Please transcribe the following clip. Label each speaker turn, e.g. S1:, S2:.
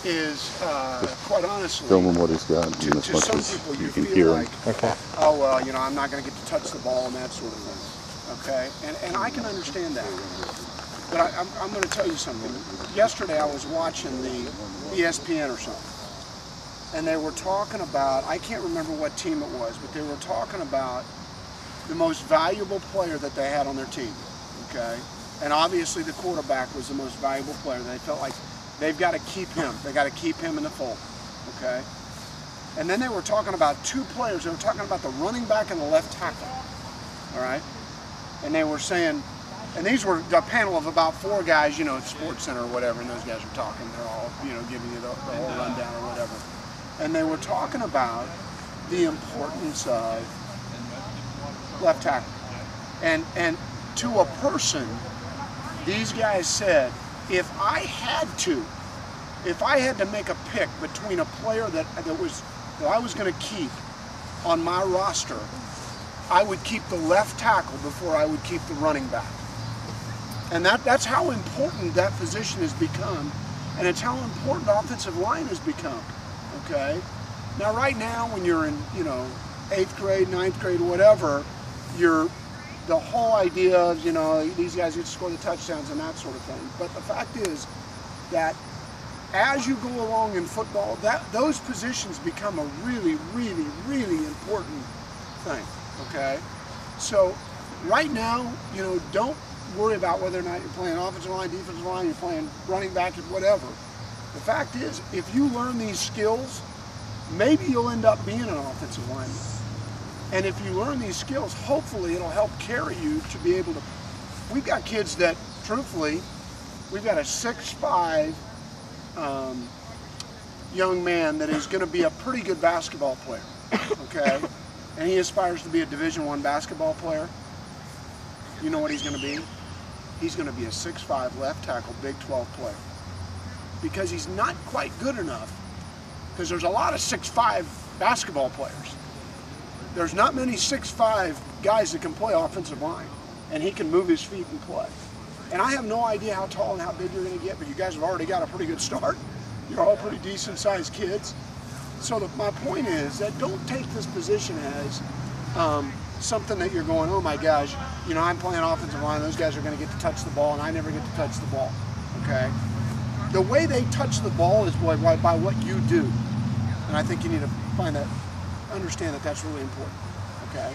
S1: is, quite honestly,
S2: film him what he's got,
S1: to
S2: as much
S1: some
S2: as
S1: people
S2: you
S1: you
S2: can
S1: feel
S2: hear
S1: like,
S2: him.
S3: Okay.
S1: oh, well, you know, I'm not going to get to touch the ball and that sort of thing. Okay? And I can understand that. But I'm going to tell you something. Yesterday I was watching the ESPN or something. And they were talking about, I can't remember what team it was, but they were talking about the most valuable player that they had on their team. Okay? And obviously the quarterback was the most valuable player. They felt like they've got to keep him. They got to keep him in the fold. Okay? And then they were talking about two players. They were talking about the running back and the left tackle. All right? And they were saying, and these were a panel of about 4 guys, you know, at Sports Center or whatever, and those guys are talking. They're all, you know, giving you the whole rundown or whatever. And they were talking about the importance of left tackle. And to a person, these guys said, if I had to make a pick between a player that I was going to keep on my roster, I would keep the left tackle before I would keep the running back. And that's how important that position has become, and it's how important offensive line has become. Okay? Now right now when you're in, you know, 8th grade, 9th grade, whatever, the whole idea of, you know, these guys get to score the touchdowns and that sort of thing. But the fact is that as you go along in football, those positions become a really, really, really important thing. Okay? So right now, you know, don't worry about whether or not you're playing offensive line, defensive line, you're playing running back, whatever. The fact is, if you learn these skills, maybe you'll end up being an offensive lineman. And if you learn these skills, hopefully it'll help carry you to be able to. We've got kids that, truthfully, we've got a 6'5" young man that is going to be a pretty good basketball player, okay? And he aspires to be a Division I basketball player. You know what he's going to be? He's going to be a 6'5" left tackle, Big 12 player. Because he's not quite good enough, because there's a lot of 6'5" basketball players. There's not many 6'5" guys that can play offensive line, and he can move his feet and play. And I have no idea how tall and how big you're going to get, but you guys have already got a pretty good start. You're all pretty decent sized kids. So my point is that don't take this position as something that you're going, oh my gosh, you know, I'm playing offensive line, those guys are going to get to touch the ball, and I never get to touch the ball, okay? The way they touch the ball is by what you do. And I think you need to understand that that's really important, okay?